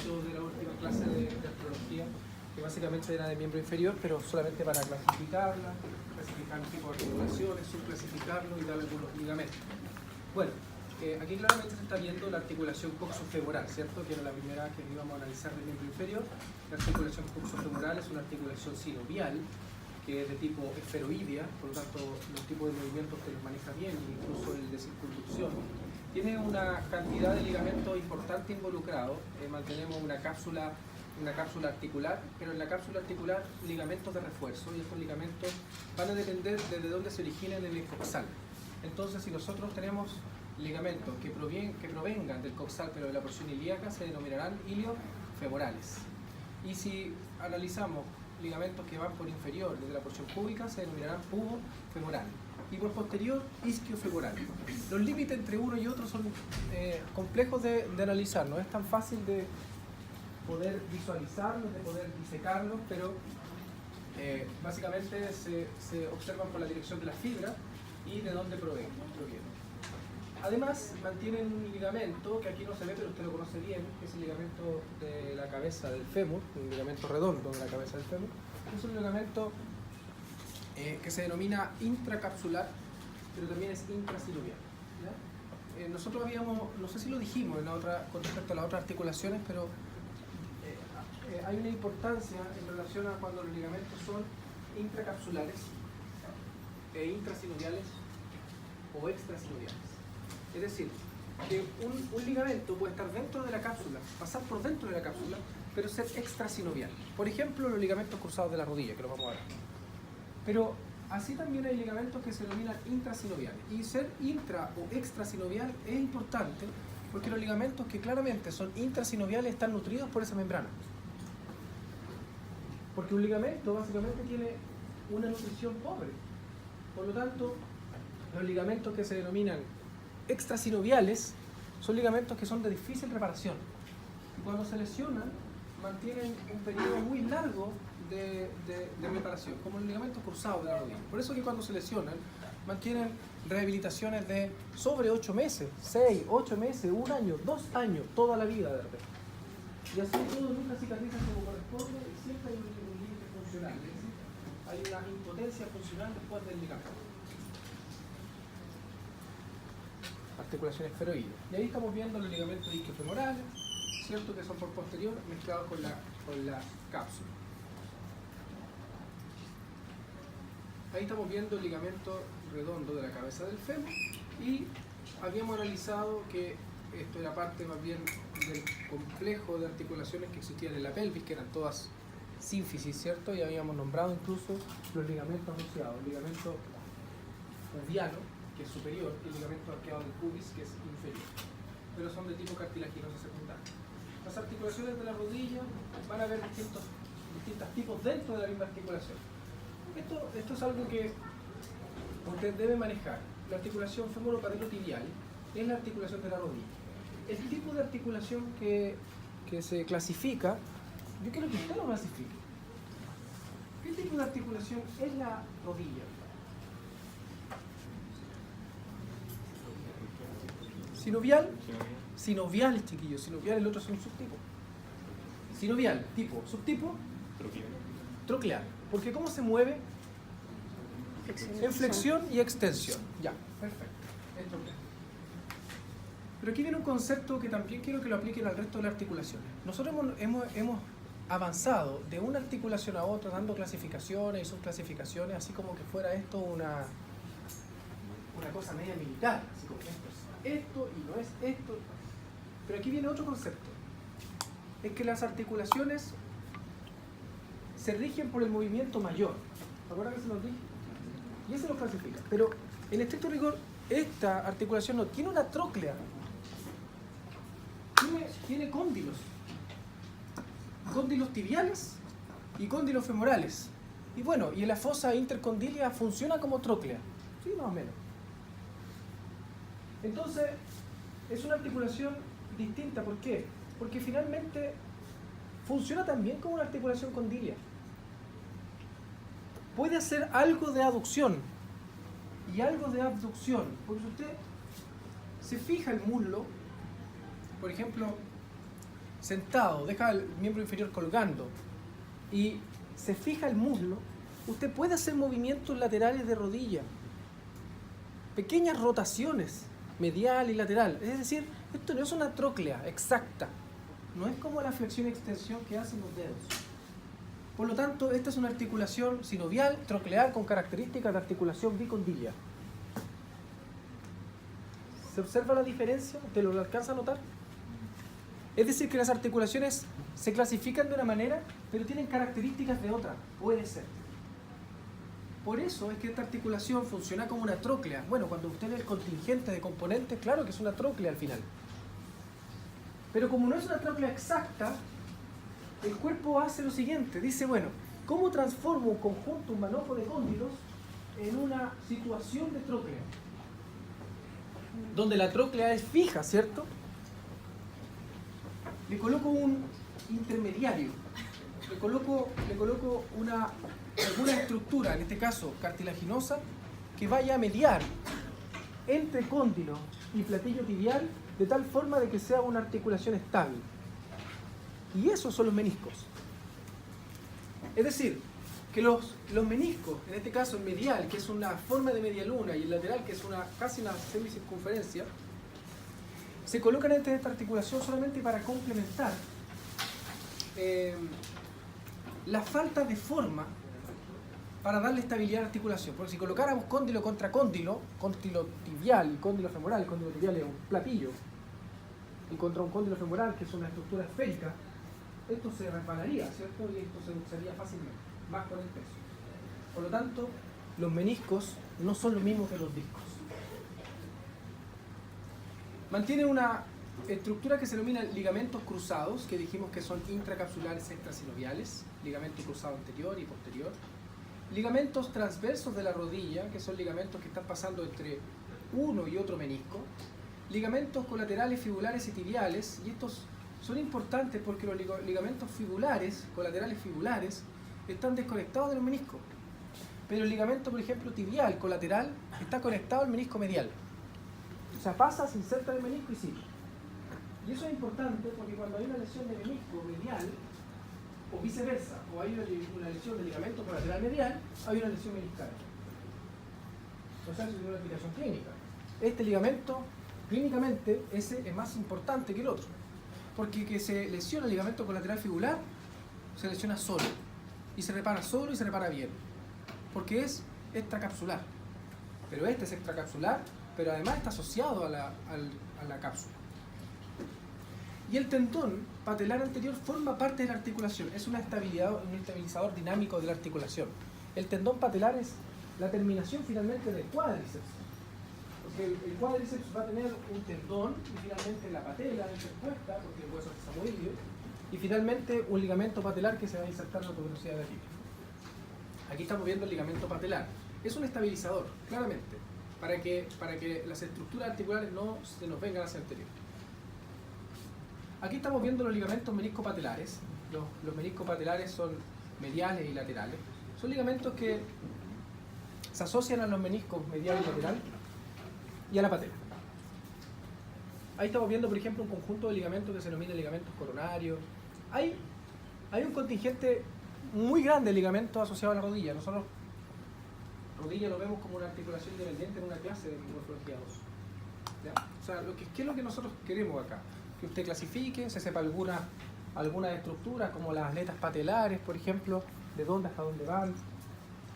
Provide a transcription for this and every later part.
ejercicio de la última clase de artrología, que básicamente era de miembro inferior, pero solamente para clasificarla, clasificar el tipo de articulaciones, subclasificarlo y darle algunos ligamentos. Bueno, aquí claramente se está viendo la articulación coxofemoral, ¿cierto? Que era la primera que íbamos a analizar del miembro inferior. La articulación coxofemoral es una articulación sinovial, que es de tipo esferoidea, por lo tanto los tipos de movimientos que los maneja bien, incluso el de circunducción. Tiene una cantidad de ligamentos importante involucrado. Mantenemos una cápsula articular, pero en la cápsula articular ligamentos de refuerzo, y estos ligamentos van a depender de dónde se originen en el coxal. Entonces, si nosotros tenemos ligamentos que provengan del coxal pero de la porción ilíaca, se denominarán iliofemorales. Y si analizamos ligamentos que van por inferior desde la porción púbica, se denominarán pubofemorales. Y por posterior, isquiofemoral. Los límites entre uno y otro son complejos de analizar, no es tan fácil de poder visualizarlos, de poder disecarlos, pero básicamente se observan por la dirección de la fibra y de dónde provienen. Además, mantienen un ligamento que aquí no se ve, pero usted lo conoce bien, que es el ligamento de la cabeza del fémur, un ligamento redondo de la cabeza del fémur. Es un ligamento que se denomina intracapsular, pero también es intrasinovial. Nosotros habíamos, no sé si lo dijimos con respecto a las otras articulaciones, pero hay una importancia en relación a cuando los ligamentos son intracapsulares e intrasinoviales o extrasinoviales. Es decir, que un ligamento puede estar dentro de la cápsula, pasar por dentro de la cápsula, pero ser extrasinovial. Por ejemplo, los ligamentos cruzados de la rodilla, que lo vamos a ver. Pero así también hay ligamentos que se denominan intrasinoviales. Y ser intra o extrasinovial es importante porque los ligamentos que claramente son intrasinoviales están nutridos por esa membrana. Porque un ligamento básicamente tiene una nutrición pobre. Por lo tanto, los ligamentos que se denominan extrasinoviales son ligamentos que son de difícil reparación. Y cuando se lesionan, mantienen un periodo muy largo de reparación, como el ligamento cruzado de la rodilla. Por eso que cuando se lesionan, mantienen rehabilitaciones de sobre 8 meses, 6, 8 meses, 1 año, 2 años, toda la vida de repente. Y así todo nunca cicatriza como corresponde y siempre hay un límite funcional, es decir, hay una impotencia funcional después del ligamento. Articulación esferoidea. Y ahí estamos viendo los ligamentos isquiofemorales, ¿cierto? Que son por posterior mezclados con la cápsula. Ahí estamos viendo el ligamento redondo de la cabeza del fémur y habíamos analizado que esto era parte más bien del complejo de articulaciones que existían en la pelvis, que eran todas sínfisis, ¿cierto? Y habíamos nombrado incluso los ligamentos asociados, el ligamento uviano, que es superior, y el ligamento arqueado del pubis, que es inferior, pero son de tipo cartilaginoso secundario. Las articulaciones de la rodilla van a haber distintos tipos dentro de la misma articulación. Esto es algo que usted debe manejar. La articulación femoropatelotibial es la articulación de la rodilla. El tipo de articulación que se clasifica, yo quiero que usted lo clasifique. ¿Qué tipo de articulación es la rodilla? Sinovial, chiquillos. Sinovial, el otro es un subtipo. Sinovial, tipo, subtipo, troclear. Porque ¿cómo se mueve? En flexión y extensión. Ya, perfecto. Es troclear. Pero aquí viene un concepto que también quiero que lo apliquen al resto de las articulaciones. Nosotros hemos avanzado de una articulación a otra, dando clasificaciones y subclasificaciones, así como que fuera esto una cosa media militar, así como esto y no es esto. Pero aquí viene otro concepto. Es que las articulaciones se rigen por el movimiento mayor. ¿Se acuerdan que se nos dije? Y ese lo clasifica. Pero en estricto rigor, esta articulación no tiene una tróclea. Tiene cóndilos. Cóndilos tibiales y cóndilos femorales. Y bueno, y la fosa intercondilia funciona como tróclea. Sí, más o menos. Entonces, es una articulación distinta. ¿Por qué? Porque finalmente funciona también como una articulación condilia. Puede hacer algo de aducción y algo de abducción. Porque si usted se fija el muslo, por ejemplo, sentado, deja el miembro inferior colgando y se fija el muslo, usted puede hacer movimientos laterales de rodilla, pequeñas rotaciones, medial y lateral. Es decir, esto no es una tróclea exacta, no es como la flexión y extensión que hacen los dedos. Por lo tanto, esta es una articulación sinovial, troclear con características de articulación bicondilia. ¿Se observa la diferencia? ¿Te lo alcanza a notar? Es decir, que las articulaciones se clasifican de una manera, pero tienen características de otra. Puede ser. Por eso es que esta articulación funciona como una tróclea. Bueno, cuando usted ve el contingente de componentes, claro que es una tróclea al final. Pero como no es una tróclea exacta, el cuerpo hace lo siguiente. Dice, bueno, ¿cómo transformo un conjunto, un manojo de cóndilos en una situación de tróclea? Donde la tróclea es fija, ¿cierto? Le coloco un intermediario. Le coloco alguna estructura, en este caso cartilaginosa, que vaya a mediar entre cóndilo y platillo tibial de tal forma de que sea una articulación estable. Y esos son los meniscos. Es decir, que los meniscos, en este caso el medial, que es una forma de media luna, y el lateral, que es casi una semicircunferencia, se colocan entre esta articulación solamente para complementar la falta de forma para darle estabilidad a la articulación. Porque si colocáramos cóndilo contra cóndilo tibial y cóndilo femoral, el cóndilo tibial es un platillo, y contra un cóndilo femoral, que es una estructura esférica, esto se repararía, ¿cierto? Y esto se usaría fácilmente, más con el peso. Por lo tanto, los meniscos no son lo mismo que los discos. Mantienen una estructura que se denomina ligamentos cruzados, que dijimos que son intracapsulares extrasinoviales, ligamento cruzado anterior y posterior. Ligamentos transversos de la rodilla, que son ligamentos que están pasando entre uno y otro menisco. Ligamentos colaterales fibulares y tibiales, y estos son importantes porque los ligamentos fibulares, colaterales fibulares, están desconectados de los meniscos. Pero el ligamento, por ejemplo, tibial, colateral, está conectado al menisco medial. O sea, pasa, se inserta en el menisco y sigue. Y eso es importante porque cuando hay una lesión de menisco medial, o viceversa, o hay una lesión de ligamento colateral medial, hay una lesión meniscal. O sea, eso es una aplicación clínica. Este ligamento, clínicamente, ese es más importante que el otro. Porque que se lesiona el ligamento colateral fibular, se lesiona solo. Y se repara solo y se repara bien. Porque es extracapsular. Pero este es extracapsular, pero además está asociado a la cápsula. Y el tendón patelar anterior forma parte de la articulación. Es un estabilizador dinámico de la articulación. El tendón patelar es la terminación finalmente del cuádriceps. Porque el cuádriceps va a tener un tendón y finalmente la patela interpuesta, porque el hueso es amovible, y finalmente un ligamento patelar que se va a insertar en la tuberosidad de la tibia. Aquí estamos viendo el ligamento patelar. Es un estabilizador, claramente, para que las estructuras articulares no se nos vengan hacia el anterior. Aquí estamos viendo los ligamentos meniscopatelares. Los meniscopatelares son mediales y laterales. Son ligamentos que se asocian a los meniscos medial y lateral y a la patela. Ahí estamos viendo, por ejemplo, un conjunto de ligamentos que se denomina ligamentos coronarios. Hay un contingente muy grande de ligamentos asociados a la rodilla. Nosotros rodilla lo vemos como una articulación independiente en una clase de morfología 2. ¿Ya? O sea, ¿qué es lo que nosotros queremos acá? Que usted clasifique, se sepa algunas estructuras como las aletas patelares, por ejemplo, de dónde hasta dónde van,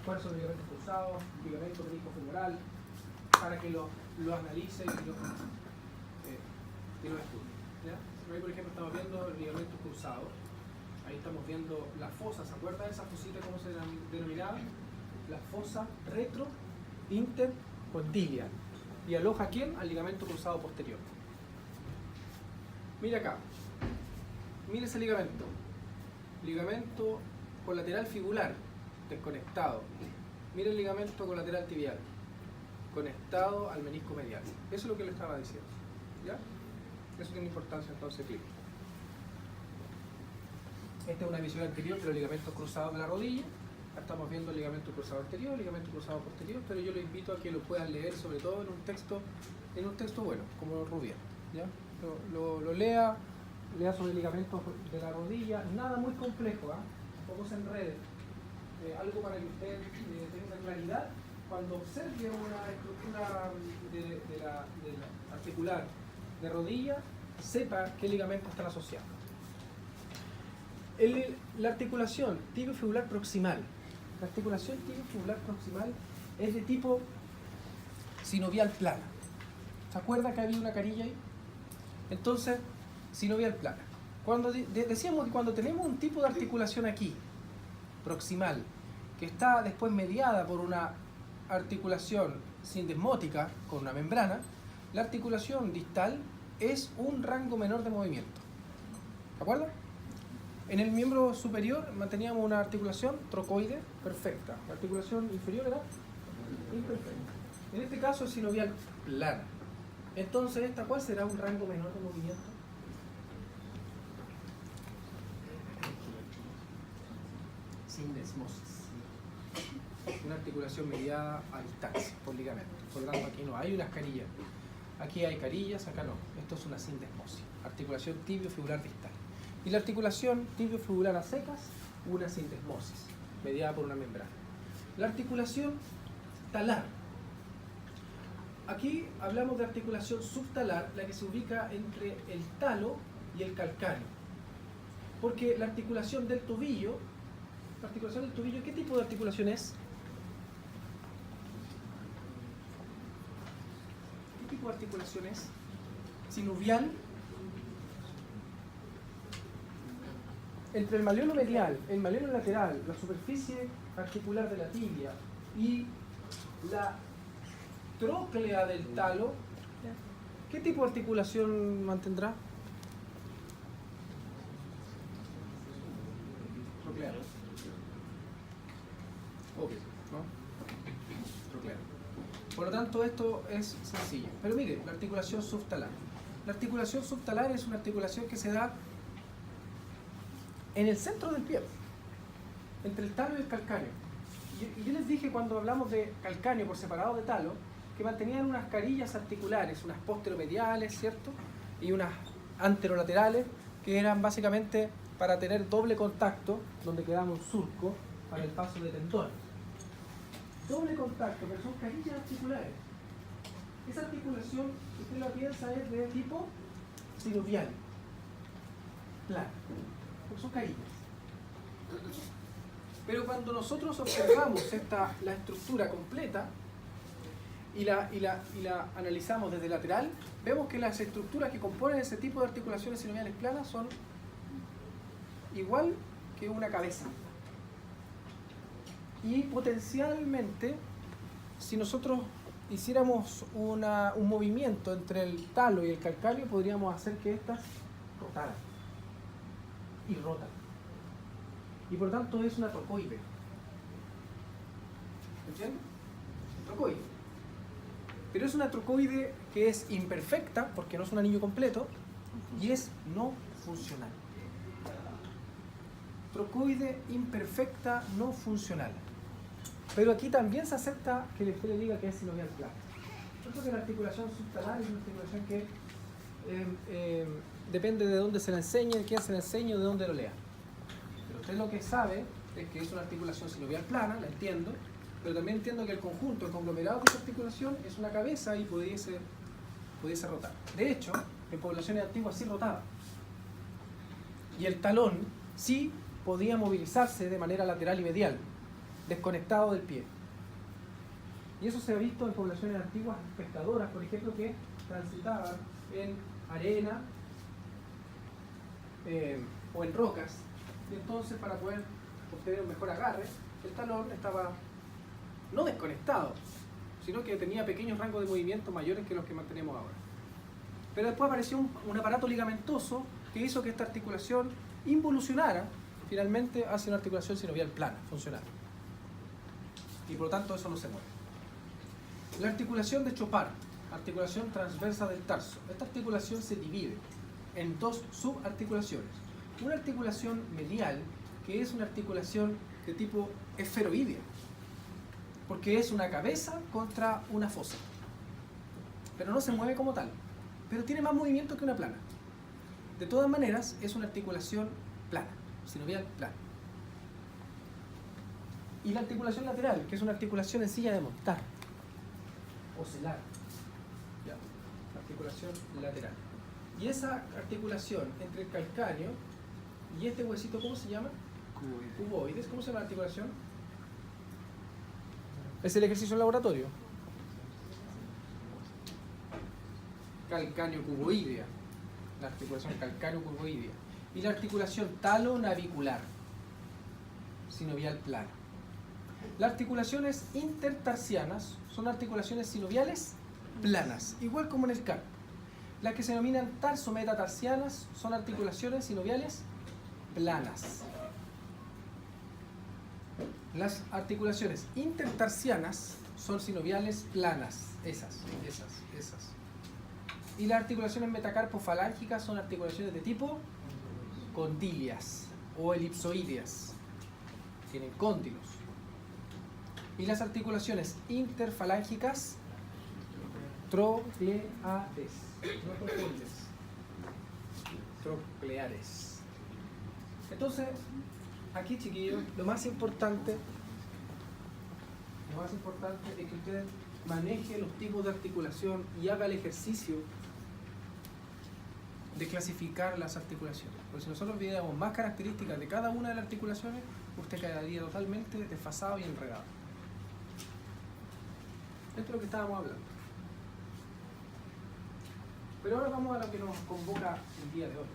cuáles son los ligamentos cruzados, ligamento menisco-femoral, para que lo analicen y lo estudien. ¿Ya? Ahí, por ejemplo, estamos viendo los ligamentos cruzados. Ahí estamos viendo la fosa. ¿Se acuerdan de esa fosita cómo se denominaba? La fosa retro-intercondilia. ¿Y aloja a quién? Al ligamento cruzado posterior. Mira acá. Mira ese ligamento. Ligamento colateral fibular, desconectado. Mira el ligamento colateral tibial, conectado al menisco medial. Eso es lo que le estaba diciendo. ¿Ya? Eso tiene importancia entonces clínica. Esta es una visión anterior de los ligamentos cruzados de la rodilla. Acá estamos viendo el ligamento cruzado anterior, ligamento cruzado posterior, pero yo les invito a que lo puedan leer, sobre todo en un texto bueno, como Rubier. ¿Ya? Lo lea, lea sobre ligamentos de la rodilla, nada muy complejo, tampoco se enrede. Algo para que usted tenga claridad cuando observe una estructura de la articular de rodilla, sepa qué ligamentos están asociados. La articulación tibiofibular proximal. La articulación tibiofibular proximal es de tipo sinovial plana. ¿Se acuerda que había una carilla ahí? Entonces, sinovial plana. Cuando decíamos que cuando tenemos un tipo de articulación aquí, proximal, que está después mediada por una articulación sindesmótica con una membrana, la articulación distal es un rango menor de movimiento. ¿De acuerdo? En el miembro superior manteníamos una articulación trocoide perfecta. La articulación inferior era imperfecta. En este caso es sinovial plana. Entonces, ¿cuál será un rango menor de movimiento? Sindesmosis. Una articulación mediada a distancia por ligamento. Por lo tanto, aquí no hay unas carillas. Aquí hay carillas, acá no. Esto es una sindesmosis. Articulación tibiofibular distal. Y la articulación tibiofibular a secas, una sindesmosis, mediada por una membrana. La articulación talar. Aquí hablamos de articulación subtalar, la que se ubica entre el talo y el calcáneo. Porque la articulación del tobillo, ¿qué tipo de articulación es? ¿Qué tipo de articulación es? Sinovial. Entre el malleolo medial, el malleolo lateral, la superficie articular de la tibia y la tróclea del talo, ¿qué tipo de articulación mantendrá? Troclear. Obvio, ¿no? Troclear. Por lo tanto, esto es sencillo. Pero mire, la articulación subtalar. La articulación subtalar es una articulación que se da en el centro del pie, entre el talo y el calcáneo. Y yo les dije cuando hablamos de calcáneo por separado de talo, que mantenían unas carillas articulares, unas posteromediales, ¿cierto? Y unas anterolaterales, que eran básicamente para tener doble contacto, donde quedaba un surco para el paso de tendones. Doble contacto, pero son carillas articulares. Esa articulación, si usted la piensa, es de tipo sinovial, plana. Porque son carillas. Pero cuando nosotros observamos la estructura completa y la analizamos desde lateral, vemos que las estructuras que componen ese tipo de articulaciones sinoviales planas son igual que una cabeza. Y potencialmente, si nosotros hiciéramos un movimiento entre el talo y el calcáneo, podríamos hacer que éstas rotaran. Y rotan. Y por tanto es una trocoide. ¿Entienden? Trocoide. Pero es una trocoide que es imperfecta, porque no es un anillo completo, y es no funcional. Trocoide imperfecta, no funcional. Pero aquí también se acepta que usted le diga que es sinovial plana. Yo creo que la articulación subtalar es una articulación que depende de dónde se la enseñe, de quién se la enseñe o de dónde lo lea. Pero usted lo que sabe es que es una articulación sinovial plana, la entiendo, pero también entiendo que el conjunto, el conglomerado de esa articulación es una cabeza y pudiese rotar. De hecho, en poblaciones antiguas sí rotaba. Y el talón sí podía movilizarse de manera lateral y medial, desconectado del pie. Y eso se ha visto en poblaciones antiguas pescadoras, por ejemplo, que transitaban en arena o en rocas, y entonces para poder obtener un mejor agarre, el talón estaba no desconectado, sino que tenía pequeños rangos de movimiento mayores que los que mantenemos ahora. Pero después apareció un aparato ligamentoso que hizo que esta articulación involucionara finalmente hacia una articulación sinovial plana, funcional. Y por lo tanto eso no se mueve. La articulación de Chopard, articulación transversa del tarso. Esta articulación se divide en dos subarticulaciones. Una articulación medial, que es una articulación de tipo esferoidea, porque es una cabeza contra una fosa. Pero no se mueve como tal, pero tiene más movimiento que una plana. De todas maneras, es una articulación plana, sinovial plana. Y la articulación lateral, que es una articulación en silla de montar, ocelar. Ya, la articulación lateral. Y esa articulación entre el calcáneo y este huesito, ¿cómo se llama? Cuboides. ¿Cómo se llama la articulación? Es el ejercicio en laboratorio. Calcáneo cuboidea. La articulación calcáneo cuboidea. Y la articulación talonavicular, sinovial plana. Las articulaciones intertarsianas son articulaciones sinoviales planas, igual como en el carpo. Las que se denominan tarsometatarsianas son articulaciones sinoviales planas. Las articulaciones intertarsianas son sinoviales planas, esas. Y las articulaciones metacarpofalángicas son articulaciones de tipo condilias o elipsoideas, tienen cóndilos. Y las articulaciones interfalángicas, trocleares, no confundes, trocleares. Entonces, aquí, chiquillos, lo más importante es que usted maneje los tipos de articulación y haga el ejercicio de clasificar las articulaciones. Porque si nosotros viéramos más características de cada una de las articulaciones, usted quedaría totalmente desfasado y enredado. Esto es lo que estábamos hablando. Pero ahora vamos a lo que nos convoca el día de hoy.